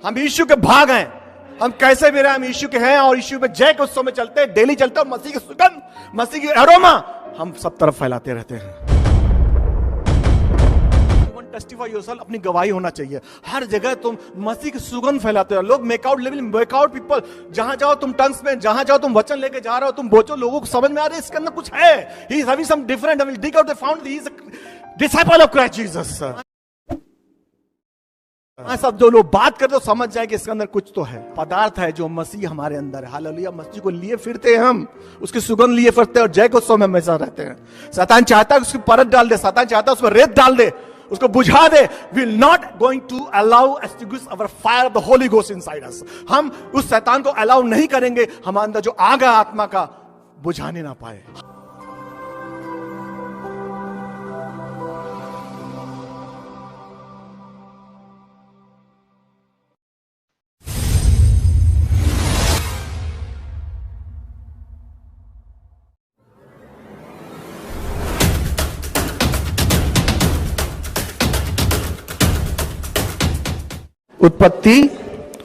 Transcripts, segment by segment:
हम यीशु के भाग हैं, हम कैसे भी रहे हम यीशु के हैं और यीशु पे जय के उत्सव में चलते हैं, डेली चलते हैं। मसीह की सुगंध, मसीह की अरोमा हम सब तरफ फैलाते रहते हैं। टेस्टिफाई योरसेल्फ, अपनी गवाही होना चाहिए हर जगह। तुम मसीह की सुगंध फैलाते हो। लोग मेकआउट लेवल, मेकआउट पीपल, जहां जाओ तुम टंग्स में, जहां जाओ तुम वचन लेके जा रहे हो, तुम बोचो, लोगों को समझ में आ रहा है इसके अंदर कुछ है। He is having some different, I will dig out, they found he is a disciple of Christ Jesus. सब जो लोग बात करते हो समझ जाए कि इसके अंदर कुछ तो है, पदार्थ है जो मसीह हमारे अंदर है। हालेलुया। मसीह को लिए फिरते हैं हम, उसकी सुगंध लिए फिरते हैं और जय को उत्सव में हमेशा रहते हैं। शैतान चाहता है उसकी परत डाल दे, शैतान चाहता है उसमें रेत डाल दे, उसको बुझा दे। We will not going to allow extinguish our fire of the holy ghost inside us. हम उस शैतान को अलाउ नहीं करेंगे हमारे अंदर जो आग है आत्मा का बुझाने ना पाए।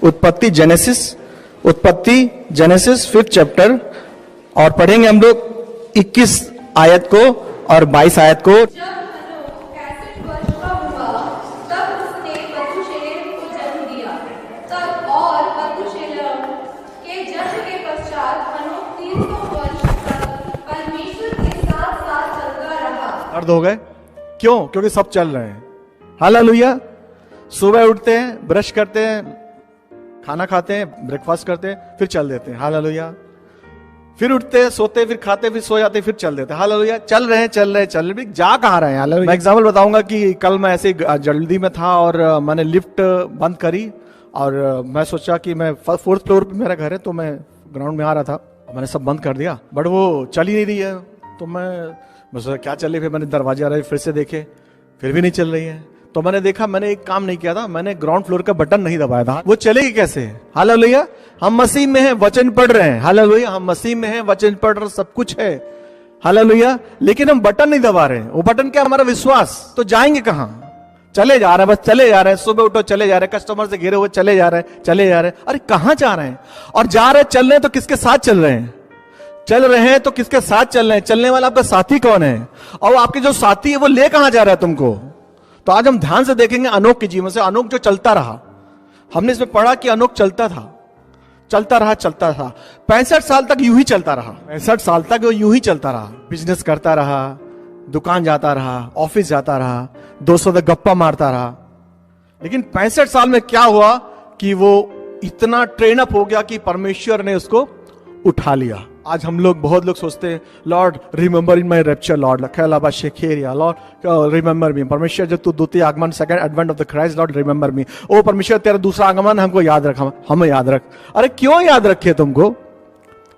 उत्पत्ति जेनेसिस 5th चैप्टर और पढ़ेंगे हम लोग 21 आयत को और 22 आयत को। जब हनोक 65 वर्ष का हुआ तब उसने मथुशेलह को जन्म दिया। तब और मथुशेलह के जन्म के पश्चात हनोक 300 वर्ष तक परमेश्वर के साथ साथ चलता रहा। अर्ध हो गए क्यों? क्योंकि सब चल रहे हैं। हालेलुया। सुबह उठते हैं, ब्रश करते हैं, खाना खाते हैं, ब्रेकफास्ट करते हैं, फिर चल देते हैं। हालेलुया। फिर उठते हैं, सोते, फिर खाते, फिर सो जाते, फिर चल देते हैं। हालेलुया। चल रहे हैं, जा कहाँ रहे हैं? हालेलुया। मैं एग्जाम्पल बताऊंगा कि कल मैं ऐसे जल्दी में था और मैंने लिफ्ट बंद करी और मैं सोचा कि मैं 4th फ्लोर पे मेरा घर है, तो मैं ग्राउंड में आ रहा था, मैंने सब बंद कर दिया, बट वो चल ही नहीं रही है। तो मैं सोचा क्या चल रही, फिर मैंने दरवाजे आ रहे फिर से देखे, फिर भी नहीं चल रही है। तो मैंने देखा, मैंने एक काम नहीं किया था, मैंने ग्राउंड फ्लोर का बटन नहीं दबाया था। वो चलेगी कैसे? हालेलुया। हम मसीह में हैं, वचन पढ़ रहे हैं। हालेलुया। हम मसीह में हैं, वचन पढ़ रहे हैं, सब कुछ है। हालेलुया। लेकिन हम बटन नहीं दबा रहे हैं। वो बटन क्या? हमारा विश्वास। तो जाएंगे कहां? चले जा रहे हैं, बस चले जा रहे हैं। सुबह उठो चले जा रहे हैं, कस्टमर से घिरे हुए चले जा रहे हैं, चले जा रहे हैं। अरे कहां जा रहे हैं? और जा रहे हैं, चल रहे हैं तो किसके साथ चल रहे हैं? चल रहे हैं तो किसके साथ चल रहे हैं? चलने वाला आपका साथी कौन है? और आपके जो साथी है वो ले कहां जा रहा है तुमको? तो आज हम ध्यान से देखेंगे अनोक के जीवन से। अनोक जो चलता रहा, हमने इसमें पढ़ा कि अनोक चलता था। 65 साल तक यूं ही चलता रहा। 65 साल तक वो यूं ही चलता रहा। बिजनेस करता रहा, दुकान जाता रहा, ऑफिस जाता रहा, दोस्तों से गप्पा मारता रहा। लेकिन 65 साल में क्या हुआ कि वो इतना ट्रेन अप हो गया कि परमेश्वर ने उसको उठा लिया। आज हम लोग, बहुत लोग सोचते हैं, lord remember in my rapture, lord lord remember me. परमेश्वर जब तू द्वितीय आगमन, second advent of the Christ, lord remember me. ओ परमेश्वर तेरा दूसरा आगमन हमको याद रख, हमें याद रख। अरे क्यों याद रखे तुमको?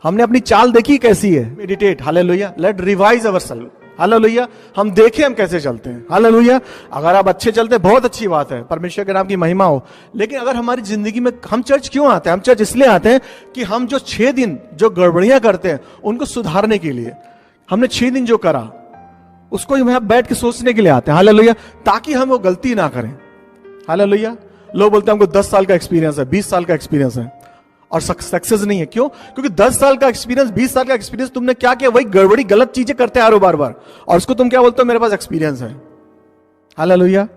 हमने अपनी चाल देखी कैसी है? Meditate. Hallelujah. Let revise ourself. Hallelujah. हम देखें हम कैसे चलते हैं। हालेलुया। अगर आप अच्छे चलते बहुत अच्छी बात है, परमेश्वर के नाम की महिमा हो। लेकिन अगर हमारी जिंदगी में, हम चर्च क्यों आते हैं? हम चर्च इसलिए आते हैं कि हम जो 6 दिन जो गड़बड़ियां करते हैं उनको सुधारने के लिए, हमने 6 दिन जो करा उसको यहां बैठ के सोचने के लिए आते हैं। हालेलुया। ताकि हम वो गलती ना करें। हालेलुया। लोग बोलते हैं हमको 10 साल का एक्सपीरियंस है, 20 साल का एक्सपीरियंस है और सक्सेस नहीं है। क्यों? क्योंकि 10 साल का एक्सपीरियंस, 20 साल का एक्सपीरियंस तुमने क्या किया? वही गड़बड़ी, गलत चीजें करते आ रहे हो बार बार, और उसको तुम क्या बोलते हो? मेरे पास एक्सपीरियंस है। हालेलुया।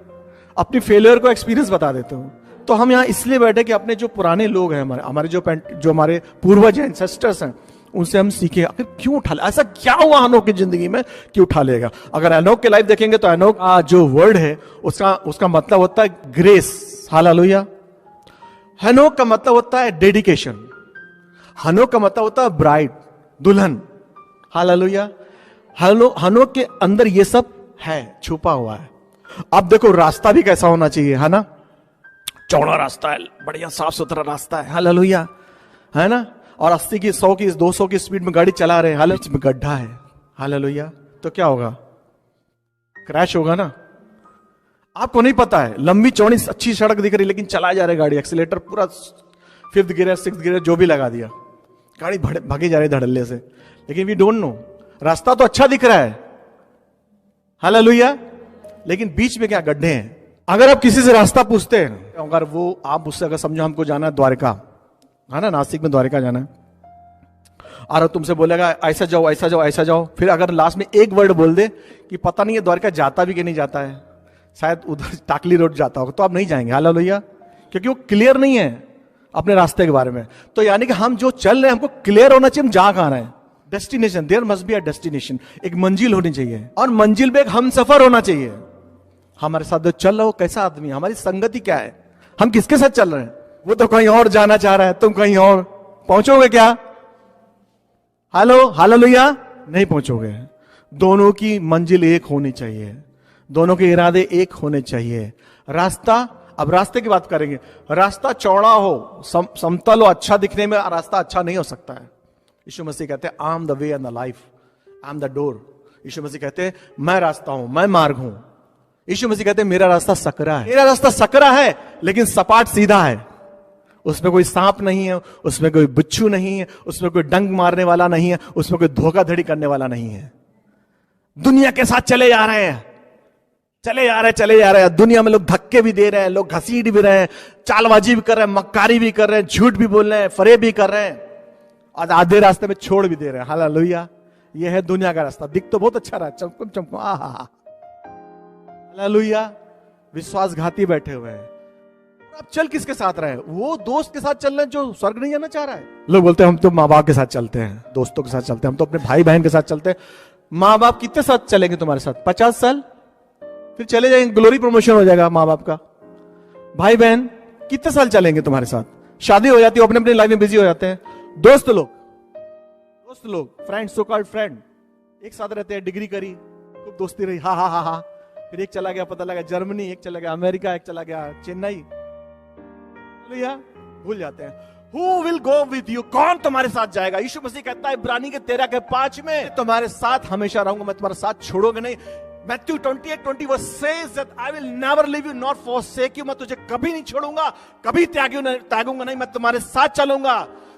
अपनी फेलियर को एक्सपीरियंस बता देते हो। तो हम यहां इसलिए बैठे कि अपने जो पुराने लोग हैं, हमारे जो हमारे पूर्वज हैं, एंसेस्टर्स हैं, उनसे हम सीखे आखिर क्यों उठा ले, ऐसा क्या हुआ अनोक की जिंदगी में कि उठा लेगा। अगर अनोक के लाइफ देखेंगे तो अनोक का जो वर्ड है उसका मतलब होता है ग्रेस। हालेलुया। हनोक का मतलब होता है डेडिकेशन। हनोक का मतलब होता है ब्राइड, दुल्हन। हालेलुया। हनोक के अंदर ये सब है, छुपा हुआ है। अब देखो रास्ता भी कैसा होना चाहिए, है ना? चौड़ा रास्ता है, बढ़िया साफ सुथरा रास्ता है। हालेलुया। है ना? और 80 की, 100 की, 200 की स्पीड में गाड़ी चला रहे हैं, हालेलुया, में गड्ढा है। हालेलुया। तो क्या होगा? क्रैश होगा ना। आपको नहीं पता है, लंबी चौड़ी अच्छी सड़क दिख रही, लेकिन चला जा रही गाड़ी, एक्सीलेटर पूरा 5th गियर 6th गियर जो भी लगा दिया, गाड़ी भागी जा रही धड़ल्ले से। लेकिन वी डोंट नो, रास्ता तो अच्छा दिख रहा है। हालेलुया। लेकिन बीच में क्या? गड्ढे हैं। अगर आप किसी से रास्ता पूछते हैं, अगर वो आप उससे अगर समझो हमको जाना है द्वारका, है ना, नासिक में द्वारका जाना है, और तुमसे बोलेगा ऐसा जाओ ऐसा जाओ ऐसा जाओ, फिर अगर लास्ट में एक वर्ड बोल दे कि पता नहीं है द्वारका जाता भी कि नहीं जाता है, शायद उधर टाकली रोड जाता होगा, तो आप नहीं जाएंगे। हालेलुया, क्योंकि वो क्लियर नहीं है अपने रास्ते के बारे में। तो यानी कि हम जो चल रहे हैं हमको क्लियर होना चाहिए हम जा कहां रहे हैं। Destination, there must be a destination, एक मंजिल होनी चाहिए, और मंजिल पे एक हम सफर होना चाहिए। हमारे साथ जो चल रहा है वो कैसा आदमी है, हमारी संगति क्या है, हम किसके साथ चल रहे हैं। वो तो कहीं और जाना चाह रहा है, तुम कहीं और पहुंचोगे क्या? हालेलुया, नहीं पहुंचोगे। दोनों की मंजिल एक होनी चाहिए, दोनों के इरादे एक होने चाहिए। रास्ता, अब रास्ते की बात करेंगे, रास्ता चौड़ा हो, समतल हो, अच्छा दिखने में रास्ता अच्छा नहीं हो सकता है। यीशु मसीह कहते हैं I am the way and the life, I am the door. Yeshu Masih कहते हैं मैं रास्ता हूं, मैं मार्ग हूं। यीशु मसीह कहते हैं मेरा रास्ता सकरा है। मेरा रास्ता सकरा है लेकिन सपाट सीधा है, उसमें कोई सांप नहीं है, उसमें कोई बिच्छू नहीं है, उसमें कोई डंक मारने वाला नहीं है, उसमें कोई धोखाधड़ी करने वाला नहीं है। दुनिया के साथ चले जा रहे हैं, चले जा रहे हैं। दुनिया में लोग धक्के भी दे रहे हैं, लोग घसीट भी रहे हैं, चालबाजी भी कर रहे हैं, मक्कारी भी कर रहे हैं, झूठ भी बोल रहे हैं, फरेब भी कर रहे हैं, और आधे रास्ते में छोड़ भी दे रहे हैं। हालेलुया, ये है दुनिया का रास्ता। दिख तो बहुत अच्छा रहा है, चमकम चमकम, आहा, हालेलुया। विश्वासघाती बैठे हुए हैं। आप चल किसके साथ रहे? वो दोस्त के साथ चल रहे हैं जो स्वर्ग नहीं जाना चाह रहा है। लोग बोलते हैं हम तो माँ बाप के साथ चलते हैं, दोस्तों के साथ चलते हैं, हम तो अपने भाई बहन के साथ चलते हैं। माँ बाप कितने साथ चलेंगे तुम्हारे साथ? 50 साल, फिर चले जाएंगे, ग्लोरी प्रमोशन हो जाएगा माँ बाप का। भाई बहन कितने साल चलेंगे तुम्हारे साथ? शादी हो जाती है, अपने अपने लाइफ में बिजी हो जाते हैं। दोस्त लोग, फ्रेंड, सो कॉल्ड फ्रेंड, एक साथ रहते हैं, डिग्री करी, खूब दोस्ती रही, हा हा हा हा, फिर एक चला गया, पता लगा जर्मनी, एक चला गया अमेरिका, एक चला गया चेन्नई, भूल जाते हैं। Who will go with you? कौन तुम्हारे साथ जाएगा? यीशु मसीह कहता है इब्रानी के 13 के 5 में, तुम्हारे साथ हमेशा रहूंगा, मैं तुम्हारे साथ छोड़ूंगा नहीं। Matthew 28:20 says that I will never leave you nor forsake you, मैं तुझे कभी नहीं छोड़ूंगा, कभी त्यागूंगा नहीं, मैं तुम्हारे साथ चलूंगा।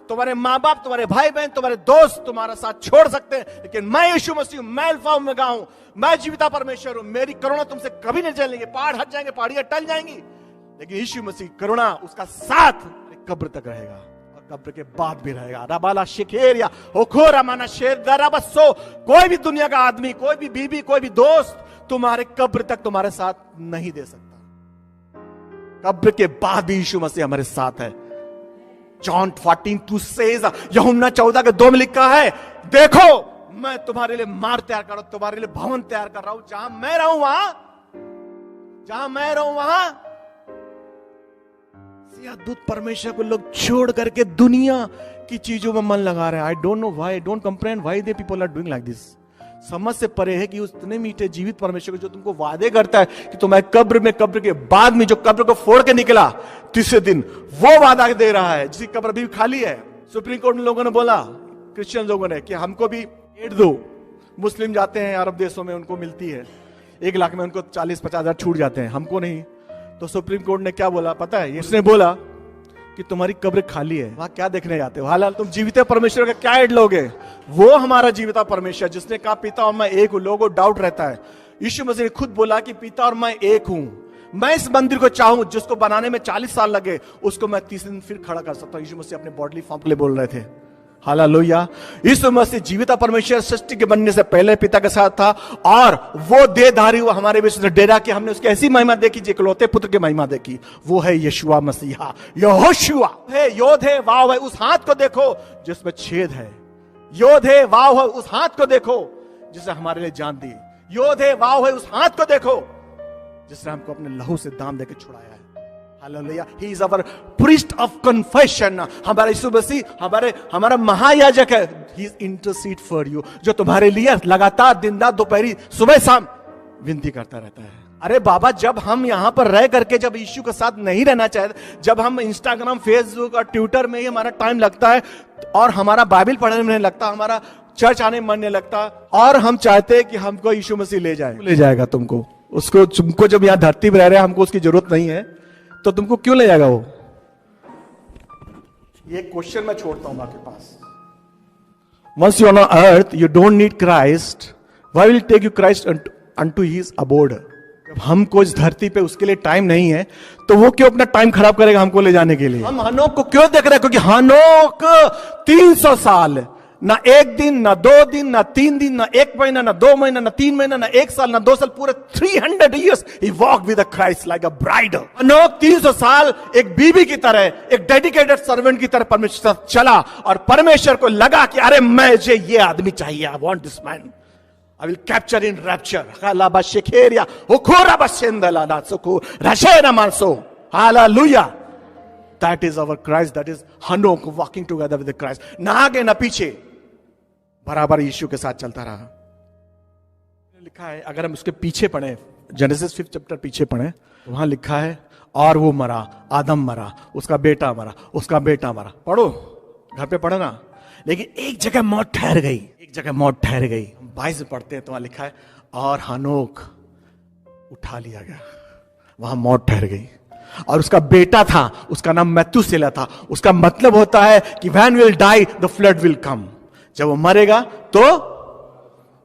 तुम्हारे माँ बाप, तुम्हारे भाई बहन, तुम्हारे दोस्त तुम्हारा साथ छोड़ सकते हैं, लेकिन मैं यीशु मसीह, मैं अल्फा ओमेगा हूं, मैं जीविता परमेश्वर हूं, मेरी करुणा तुमसे कभी नहीं चलेंगे। पहाड़ हट जाएंगे, पहाड़ियां टल जाएंगी, लेकिन यीशु मसीह करुणा उसका साथ कब्र तक रहेगा, और कब्र के बाद भी रहेगा। रबाला शिखेरिया होखोरा माना शेर दराबसो, कोई भी दुनिया का आदमी, कोई भी बीबी, कोई भी दोस्त तुम्हारे कब्र तक तुम्हारे साथ नहीं दे सकता। कब्र के बाद भी यीशु मसीह हमारे साथ है। जॉन 14:2 सेज, यूहन्ना 14:2 में लिखा है, देखो मैं तुम्हारे लिए मार्ग तैयार कर रहा हूं, तुम्हारे लिए भवन तैयार कर रहा हूं, जहां मैं रहूं वहां अद्भुत परमेश्वर को लोग छोड़ करके दुनिया की चीजों में मन लगा रहे हैं। I don't know why, don't comprehend why they people are doing like this. समझ से परे है कि उतने मीठे जीवित परमेश्वर को जो तुमको वादे करता है कि तुम्हारे कब्र के बाद में, जो कब्र को फोड़ के निकला तीसरे दिन, वो वादा दे रहा है, जिसकी कब्र अभी खाली है। सुप्रीम कोर्ट में लोगों ने बोला, क्रिश्चियन लोगों ने, कि हमको भी एड दो। मुस्लिम जाते हैं अरब देशों में, उनको मिलती है 1 लाख में, उनको 40-50 हजार छूट जाते हैं, हमको नहीं। तो सुप्रीम कोर्ट ने क्या बोला पता है? उसने बोला कि तुम्हारी कब्र खाली है, वहां क्या देखने जाते हो? हालांकि तुम जीवित परमेश्वर का क्या ऐड लोगे? वो हमारा जीवित परमेश्वर जिसने कहा पिता और मैं एक हूं। लोगों को डाउट रहता है। यीशु मसीह ने खुद बोला कि पिता और मैं एक हूं। मैं इस मंदिर को चाहूं जिसको बनाने में 40 साल लगे, उसको मैं 30 दिन फिर खड़ा कर सकता हूं। यीशु मसीह अपने बॉडली फॉर्म के लिए बोल रहे थे। हालेलुया। यीशु मसीह जीवित परमेश्वर सृष्टि के बनने से पहले पिता के साथ था, और वो देहधारी हुआ हमारे बीच में डेरा के, हमने उसकी ऐसी महिमा देखी, इकलौते पुत्र की महिमा देखी। वो है यीशुआ मसीहा, यहोशुआ है। योधे वाव है, उस हाथ को देखो जिसमें छेद है। योधे वाव है, उस हाथ को देखो जिसने हमारे लिए जान दी। योधे वाव है, उस हाथ को देखो जिसने हमको अपने लहू से दाम देकर छुड़ाया है। Hallelujah. He is our priest of confession. हमारा यीशु मसीह हमारा महायाजक है। He is intercede for you, जो तुम्हारे लिए लगातार दिन रात दोपहरी सुबह शाम विनती करता रहता है। अरे बाबा, जब हम यहां पर रह करके जब यीशु के साथ नहीं रहना चाहते, जब हम इंस्टाग्राम, फेसबुक और ट्विटर में ही हमारा टाइम लगता है, और हमारा बाइबल पढ़ने में नहीं लगता, हमारा चर्च आने में मन नहीं लगता, और हम चाहते हैं कि हमको यीशु मसीह ले जाएगा तुमको। तुमको जब यहां धरती पर रह रहे हैं, हमको उसकी जरूरत नहीं है, तो तुमको क्यों ले जाएगा वो? ये क्वेश्चन मैं छोड़ता हूं आपके पास। Once you are on earth, you don't need Christ. Why will take you Christ unto his abode? जब हमको इस धरती पे उसके लिए टाइम नहीं है, तो वो क्यों अपना टाइम खराब करेगा हमको ले जाने के लिए? हम हनोक को क्यों देख रहे हैं? क्योंकि हनोक 300 साल, ना एक दिन, ना 2 दिन, ना 3 दिन, ना 1 महीना, ना 2 महीना, ना 3 महीना, ना 1 साल, ना 2 साल, पूरे 300 years he walked with Christ like a bride. हनोक 300 साल एक बीवी की तरह, एक डेडिकेटेड सर्वेंट की तरह परमेश्वर से चला, और परमेश्वर को लगा कि अरे मुझे ये आदमी चाहिए, I want this man, I will capture in rapture. Hallelujah. That is our Christ. That is Hanok walking together with the Christ. ना आगे ना पीछे, बराबर यीशु के साथ चलता रहा. लिखा है, अगर हम उसके पीछे पढ़े, जेनेसिस 5 चैप्टर पीछे पढ़े, वहां लिखा है, और वो मरा, आदम मरा, उसका बेटा मरा, उसका बेटा मरा. पढ़ो, घर पे पढ़ो ना. लेकिन एक जगह मौत ठहर गई, एक जगह मौत ठहर गई. 22 में पढ़ते हैं तो वहां लिखा है, और हनोक उठा लिया गया. वहां मौत ठहर गई. और उसका बेटा था, उसका नाम मैथुसेला था. उसका मतलब होता है कि when will die the flood will come. जब वो मरेगा तो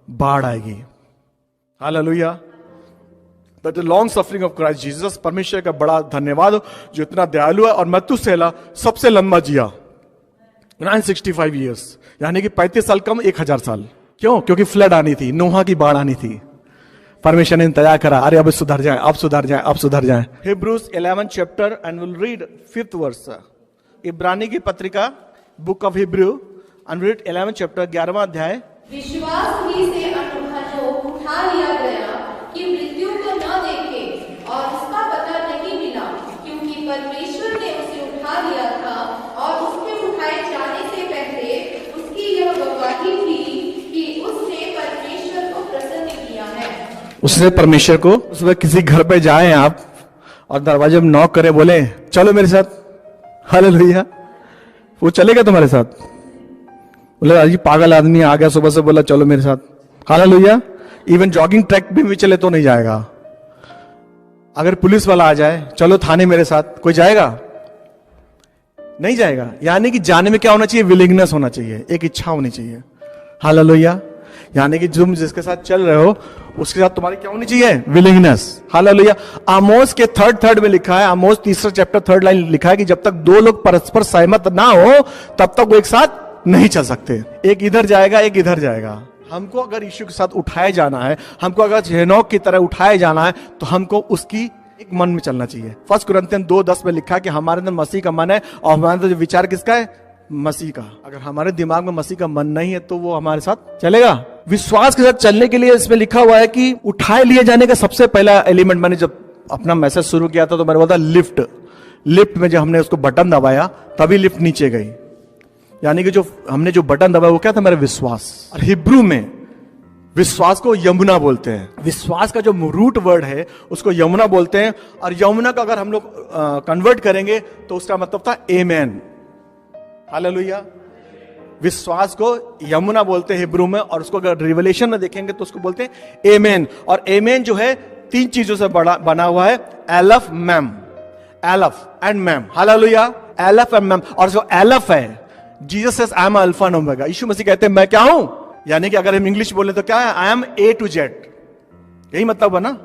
बाढ़ आएगी. Hallelujah. That the long suffering of Christ Jesus. परमेश्वर का बड़ा धन्यवाद हो जो इतना दयालु है. और मैथुसेला सबसे लंबा जिया, 965 years, यानी कि 35 साल कम 1000 साल. क्यों? क्योंकि फ्लड आनी थी, नोहा की बाढ़ आनी थी. परमेश्वर ने इंतजार करा, अरे अब सुधर जाए, अब सुधर जाए, अब सुधर जाए. Hebrews 11 chapter and will read 5th verse. इब्रानी की पत्रिका, book of Hebrew, and read 11 chapter, 11वां अध्याय. विश्वास ही से हनोक उठा लिया गया कि मृत्यु को न देखे, और उसका पता नहीं मिला, क्योंकि परमेश्वर ने उसे उठा लिया था. और उसके उठाए जाने से पहले उसकी यह गवाही थी कि उसने परमेश्वर को प्रसन्न किया है. उसने परमेश्वर को, उसमें किसी घर पे जाए आप और दरवाजे में नॉक करे, बोले चलो मेरे साथ, हालेलुया, वो चलेगा तुम्हारे साथ? बोले अजी पागल आदमी आ गया सुबह से, बोला चलो मेरे साथ, हालेलुया. इवन जॉगिंग ट्रैक भी चले तो नहीं जाएगा. अगर पुलिस वाला आ जाए, चलो थाने मेरे साथ, कोई जाएगा? नहीं जाएगा. यानी कि जाने में क्या होना चाहिए? विलिंगनेस होना चाहिए, एक इच्छा होनी चाहिए. हालेलुया. यानी कि तुम जिसके साथ चल रहे हो उसके साथ तुम्हारी क्या होनी चाहिए? विलिंगनेस. हालेलुया. आमोस के 3rd में लिखा है, आमोस 3 चैप्टर 3rd लाइन लिखा है कि जब तक 2 लोग परस्पर सहमत ना हो तब तक वो एक साथ नहीं चल सकते. एक इधर जाएगा, एक इधर जाएगा. हमको अगर यीशु के साथ उठाए जाना है, हमको अगर हेनोक की तरह उठाए जाना है, तो हमको उसकी एक मन में चलना चाहिए. 1 कुरिन्थियन 2:10 में लिखा है कि हमारे अंदर मसीह का मन है, और हमारे अंदर जो विचार किसका है? मसीह का. अगर हमारे दिमाग में मसीह का मन नहीं है तो वो हमारे साथ चलेगा? विश्वास के साथ चलने के लिए इसमें लिखा हुआ है कि उठाए लिए जाने का सबसे पहला एलिमेंट, मैंने जब अपना मैसेज शुरू किया था तो मैंने बोला लिफ्ट. लिफ्ट में जब हमने उसको बटन दबाया तभी लिफ्ट नीचे गई. यानी कि जो हमने जो बटन दबाया वो क्या था? मेरा विश्वास. और हिब्रू में विश्वास को यमुना बोलते हैं. विश्वास का जो रूट वर्ड है उसको यमुना बोलते हैं. और यमुना का अगर हम लोग कन्वर्ट करेंगे तो उसका मतलब था एमेन. हालेलुया. विश्वास को यमुना बोलते हैं हिब्रू में, और उसको अगर रिवलेशन में देखेंगे तो उसको बोलते हैं एमेन. और एमेन जो है 3 चीजों से बना हुआ है, aleph mem, aleph and mem. Hallelujah. Aleph and mem. और जो एलफ है, Jesus says I am alpha and omega. Yeshu Masih कहते हैं मैं क्या हूं? यानी कि अगर हम इंग्लिश बोले तो क्या है? I am A to Z. यही मतलब है ना.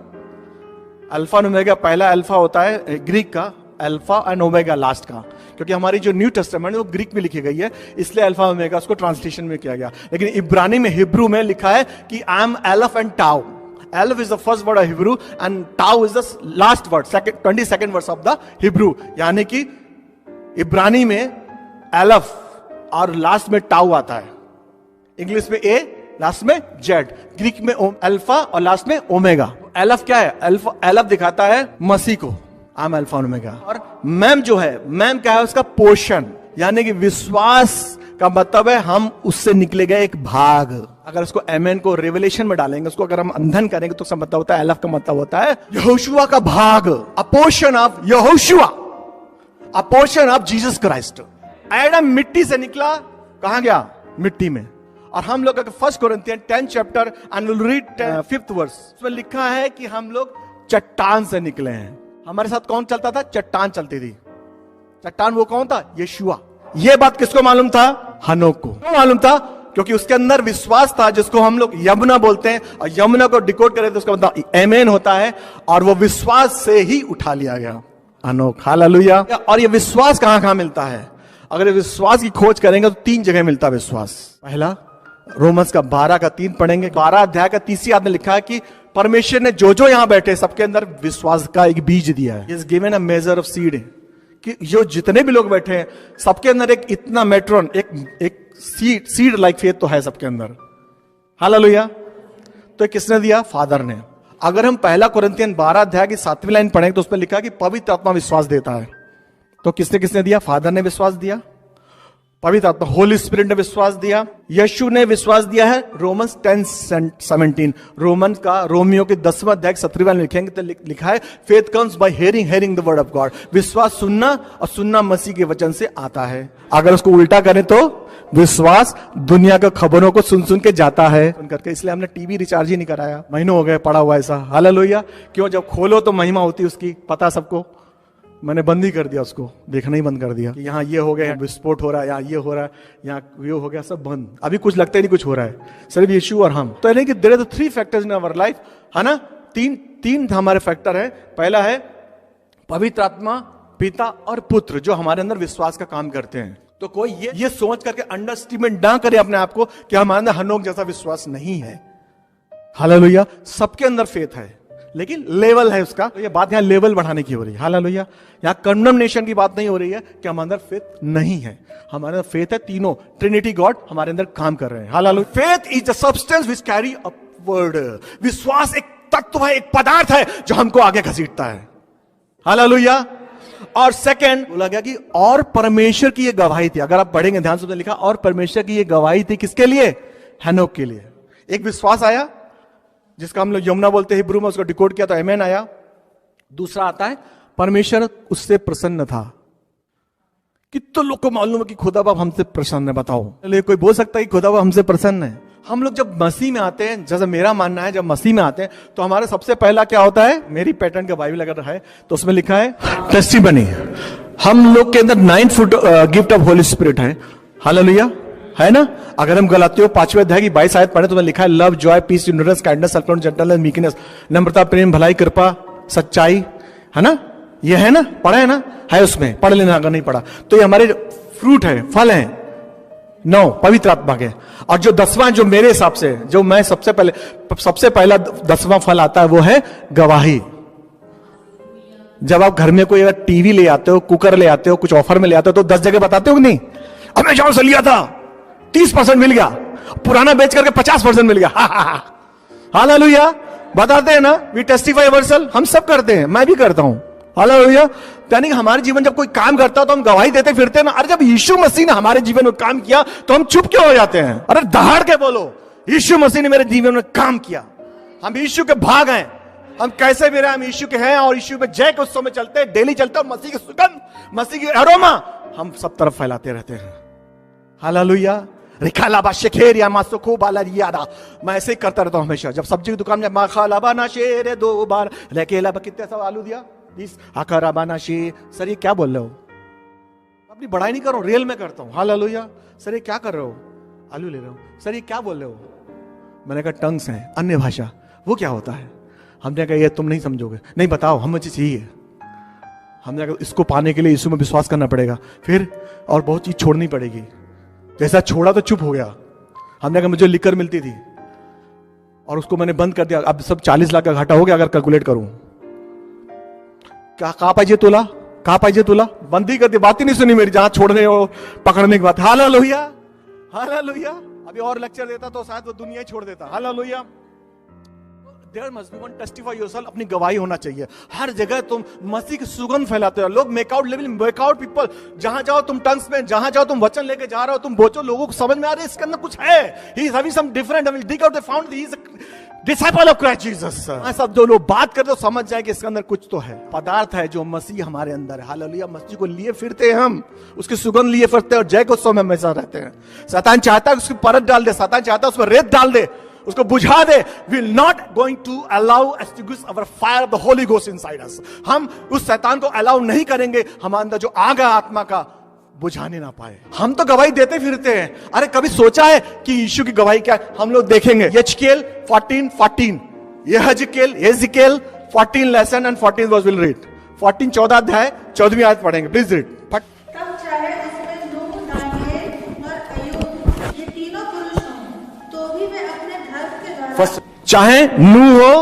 अल्फा एंड ओमेगा, पहला अल्फा होता है ग्रीक का, अल्फा एंड ओमेगा लास्ट का, क्योंकि हमारी जो न्यू टेस्टामेंट है वो ग्रीक में लिखी गई है, इसलिए अल्फा ओमेगा उसको ट्रांसलेशन में किया गया. लेकिन इब्रानी में, हिब्रू में लिखा है कि I am aleph and tau. Aleph is the first word of Hebrew and tau is the last word, 22nd verse of the Hebrew. यानी कि इब्रानी में एलफ और लास्ट में टाउ आता है, इंग्लिश में ए, लास्ट में जेड, ग्रीक में अल्फा और लास्ट में ओमेगा. एलफ क्या है? एलफ दिखाता है मसीह को, आई एम अल्फा ओमेगा. और मैम जो है, मैम क्या है? उसका पोर्शन. यानी कि विश्वास का मतलब है हम उससे निकले गए एक भाग. अगर उसको एमेन को रिवलेशन में डालेंगे, उसको अगर हम अंधन करेंगे तो उसका मतलब होता है, एलफ का मतलब होता है यहोशुआ का भाग, अ portion of Yehoshua, a portion of Jesus Christ. Adam मिट्टी से निकला, कहां गया? मिट्टी में. और हम लोग अगर 1 Corinthian 10 chapter and will read 5th verse, उसमें लिखा है कि हम लोग चट्टान से निकले हैं. हमारे साथ कौन चलता था? चट्टान चलती थी. चट्टान वो कौन था? यीशुआ. ये बात किसको मालूम था? हनोक को. क्यों मालूम था? क्योंकि उसके अंदर विश्वास था, जिसको हम लोग यमुना बोलते हैं, और यमुना को डिकोड करें तो उसका मतलब आमेन होता है, और वो विश्वास से ही उठा लिया गया। अनोख, हालेलुया। और ये विश्वास कहां कहां मिलता है? अगर ये विश्वास की खोज करेंगे तो 3 जगह मिलता है विश्वास। पहला, रोमन्स का 12:3 पढ़ेंगे। 12 अध्याय का 30 आयत में लिखा है कि परमेश्वर ने जो जो यहां बैठे सबके अंदर विश्वास का एक बीज दिया है। Is given a measure of seed, कि जो जितने भी लोग बैठे हैं सबके अंदर एक इतना मेट्रॉन, एक सीड लाइक फेथ तो है सबके अंदर। हालेलुया। तो किसने दिया? फादर ने। अगर हम पहला कुरिन्थियन 12 अध्याय की 7वीं लाइन पढ़ेंगे तो उसमें लिखा है कि पवित्र आत्मा विश्वास देता है। तो किसने किसने दिया? फादर ने विश्वास दिया, पवित्र आत्मा होली स्पिरिट ने विश्वास दिया, यीशु ने विश्वास दिया है। रोमन्स 10:17, रोमन का रोमियो के 10वां अध्याय 17वां लिखेंगे तो लिखा है faith comes by hearing the word of God. विश्वास सुनना, और सुनना मसीह के वचन से आता है। अगर उसको उल्टा करें तो विश्वास दुनिया के खबरों को सुन सुन के जाता है करके। इसलिए हमने टीवी रिचार्ज ही नहीं कराया, महीनों हो गए पड़ा हुआ ऐसा। हालेलुया। क्यों? जब खोलो तो महिमा होती है उसकी, पता सबको। मैंने बंद ही कर दिया, उसको देखना ही बंद कर दिया कि यहाँ ये हो गया, विस्फोट हो रहा है, यहाँ ये हो रहा है, यहाँ ये हो गया, सब बंद। अभी कुछ लगता ही नहीं कुछ हो रहा है, सिर्फ यीशु और हम। तो यानी कि there are 3 factors in our life, है ना। तीन हमारे फैक्टर है। पहला है पवित्र आत्मा, पिता और पुत्र, जो हमारे अंदर विश्वास का काम करते हैं। तो कोई ये सोच करके अंडरस्टिमेट ना करे अपने आप को कि हमारे अंदर हनोक जैसा विश्वास नहीं है। हालेलुया। सबके अंदर फेथ है, लेकिन लेवल है उसका। तो ये बात यहां लेवल बढ़ाने की हो रही है। हालेलुया। यहां कंडमनेशन की बात नहीं हो रही है कि हमारे अंदर फेथ नहीं है। हमारे अंदर फेथ है, तीनों ट्रिनिटी गॉड हमारे अंदर काम कर रहे हैं। Hallelujah. Faith is the substance which carry upward. विश्वास एक तत्व है, एक पदार्थ है जो हमको आगे घसीटता है। हालेलुया। और सेकंड बोला गया कि और परमेश्वर की ये गवाही थी। अगर आप पढ़ेंगे ध्यान से, लिखा और परमेश्वर की ये गवाही थी किसके लिए? हनोक के लिए। एक विश्वास आया जिसका हम लोग यमुना बोलते हैं हिब्रू में, उसको डिकोड किया तो आमेन आया। दूसरा आता है परमेश्वर उससे प्रसन्न था। कितने लोग को मालूम है कि खुदा बाप हमसे प्रसन्न है? बताओ। कोई बोल सकता है कि खुदा बाप हमसे प्रसन्न है? हम लोग जब मसीह में आते हैं, जैसे मेरा मानना है, जब मसीह में आते हैं तो हमारे सबसे पहला क्या होता है? मेरी पैटर्न का बाइबल अगर है तो उसमें लिखा है टेस्टिमनी। हम लोग के अंदर 9 foot gift of Holi spirit है। हालेलुया, है ना। अगर हम गलातियों 5वें अध्याय की 22 आयत पढ़े तो लिखा है love, joy, peace, unitness, kindness, self gentleness, meekness, नम्रता, प्रेम, भलाई, कृपा, सच्चाई, है ना। ये है ना, पढ़ा है ना, है उसमें, पढ़ लेना अगर नहीं पढ़ा तो। ये हमारे फ्रूट है, फल है 9 पवित्र आत्मा के। और जो 10वां, जो मेरे हिसाब से, जो मैं सबसे पहला 10वां फल आता है वो है गवाही। जब आप घर में कोई अगर टीवी ले आते हो, कुकर ले आते हो, कुछ ऑफर में ले आते हो तो 10 जगह बताते हो कि नहीं? अब मैं जहां से लिया था 30% मिल गया, पुराना बेच करके 50% मिल गया। हालेलुया। बताते हैं ना, वी टेस्टिफाई अवरसेल्फ। हम सब करते हैं, मैं भी करता हूं। हालेलुया। यानी हमारे जीवन जब कोई काम करता है तो हम गवाही देते फिरते हैं ना। अरे जब यीशु मसीह ने हमारे जीवन में काम किया तो हम चुप क्यों हो जाते हैं? अरे दहाड़ के बोलो, यीशु मसीह ने मेरे जीवन में काम किया। हम यीशु के भाग हैं। हम कैसे भी रहे, हम यीशु के हैं और यीशु पे जय के उत्सव में चलते हैं, डेली चलते हैं। मसीह की सुगंध, मसीह की अरोमा हम सब तरफ फैलाते रहते हैं। हालेलुया। रिखालाबा शेखेरिया मासुको बालारियादा। मैं ऐसे ही करता रहता हूं हमेशा। जब सब्जी की दुकान में माखालाबा ना शेरे 2 बार लेकेला, कितने सब आलू दिया 20 आकाराबाना शे। सर ये क्या बोल रहे हो? अपनी बड़ाई नहीं कर रहा हूं, रियल में करता हूं। हालेलुया। सर ये क्या कर रहे हो? आलू ले रहे हो। सर ये क्या बोल रहे हो? मैंने कहा टंग्स है, अन्य भाषा। वो क्या होता है? हमने कहा ये तुम नहीं समझोगे। नहीं बताओ, हमें चाहिए। हमने कहा इसको पाने के लिए यीशु में विश्वास करना पड़ेगा, फिर और बहुत चीज छोड़नी पड़ेगी। जैसा छोड़ा तो चुप हो गया। हमने कहा मुझे लिकर मिलती थी और उसको मैंने बंद कर दिया। अब सब 40 लाख का घाटा हो गया अगर कैलकुलेट करूं। क्या कहा पाइजे तोला, कहा पाइजे तोला, बंद ही कर दी। बात ही नहीं सुनी मेरी, जहां छोड़ने और पकड़ने की बात। हालेलुया। हालेलुया। अभी और लेक्चर देता तो शायद वो दुनिया ही छोड़ देता। Hallelujah. There must be one testify yourself। अपनी गवाही होना चाहिए हर जगह। तुम मसीह की सुगंध फैलाते हो। लोग मेक आउट पीपल। जहां जाओ तुम टंग्स में, जहां जाओ तुम वचन लेके जा रहे हो, तुम बोचो, लोगों को समझ में आ रहा है इसके अंदर कुछ है। He is having some different। I will dig out the found he is a disciple of Christ Jesus। सब जो लोग बात करते हो समझ जाए कि इसके अंदर कुछ तो है, पदार्थ है जो मसीह हमारे अंदर है। हालेलुया। मसीह को लिए फिरते हैं हम, उसकी सुगंध लिए फिरते हैं और जय को उत्सव में हमेशा रहते हैं। शैतान चाहता है उसकी परत डाल दे, शैतान चाहता है उसमें रेत डाल दे, उसको बुझा दे। We're not going to allow extinguish our fire of the Holy Ghost inside us। हम उस शैतान को अलाउ नहीं करेंगे। हमारे अंदर जो आग है आत्मा का बुझाने ना पाए। हम तो गवाही देते फिरते हैं। अरे कभी सोचा है कि यीशु की गवाही क्या है? हम लोग देखेंगे यजकेल 14:14, Ezekiel 14 lesson and 14 verse will read. 14 अध्याय 14वीं आयत पढ़ेंगे, प्लीज रीड। तब चाहे उसमें नूह, दानियेल और अय्यूब ये तीनों पुरुष हों, तो भी वे अपने धर्म के द्वारा फर्स्ट, चाहे नूह हो,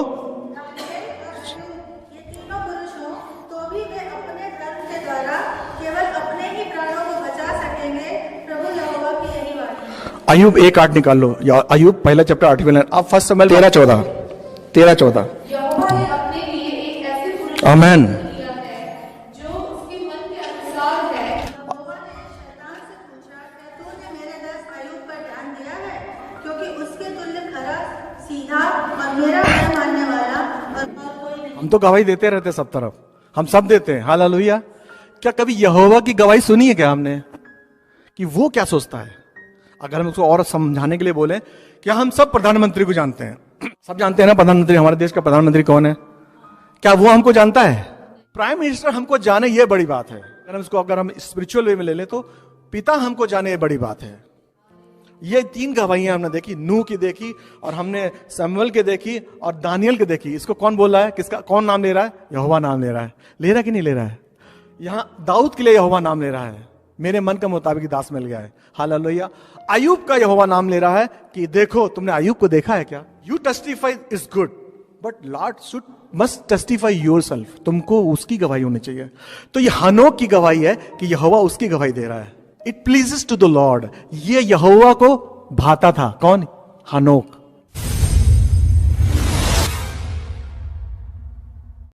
दानियेल और अय्यूब ये तीनों पुरुष हों, तो भी वे अपने धर्म के द्वारा केवल अपने ही प्राणों को बचा सकेंगे। प्रभु यहोवा की यही वाणी है। अय्यूब 1:8 निकाल लो, या अय्यूब पहला चैप्टर 8वीं लाइन। अब फर्स्ट समझ 13-14 यहोवा ने अपने लिए एक ऐसे पुरुष को आमेन। दिया है जो उसके मन के अनुसार है। यहोवा ने शैतान से पूछा, क्या तूने मेरे दास अय्यूब पर ध्यान दिया है? क्योंकि उसके तुल्य खरा, सीधा और मेरा भय मानने वाला और कोई नहीं। हम तो गवाही देते रहते सब तरफ, हम सब देते हैं, हालेलुया। क्या कभी यहोवा की गवाही सुनी है क्या हमने, कि वो क्या सोचता है? अगर हम उसको और समझाने के लिए बोले, क्या हम सब प्रधानमंत्री को जानते हैं? सब जानते हैं ना प्रधानमंत्री, हमारे देश का प्रधानमंत्री कौन है? क्या वो हमको जानता है? प्राइम मिनिस्टर हमको जाने, ये बड़ी बात है। अगर हम स्पिरिचुअल वे में ले ले तो पिता हमको जाने, ये बड़ी बात है। ये 3 गवाहियां हमने देखी, नूह की देखी, और हमने सैमुअल के देखी, और दानियल की देखी। इसको कौन बोल रहा है? किसका कौन नाम ले रहा है? यहोवा नाम ले रहा है। ले रहा है कि नहीं ले रहा है? यहां दाऊद के लिए यहोवा नाम ले रहा है, मेरे मन के मुताबिक दास मिल गया है, हालेलुया। अय्यूब का यहोवा नाम ले रहा है कि देखो, तुमने अय्यूब को देखा है क्या? You testify is good, but Lord should must testify yourself. तुमको उसकी गवाही होनी चाहिए। तो ये हनोक की गवाही है कि यहोवा उसकी गवाही दे रहा है। It pleases to the lord. ये यहोवा को भाता था। कौन? हनोक।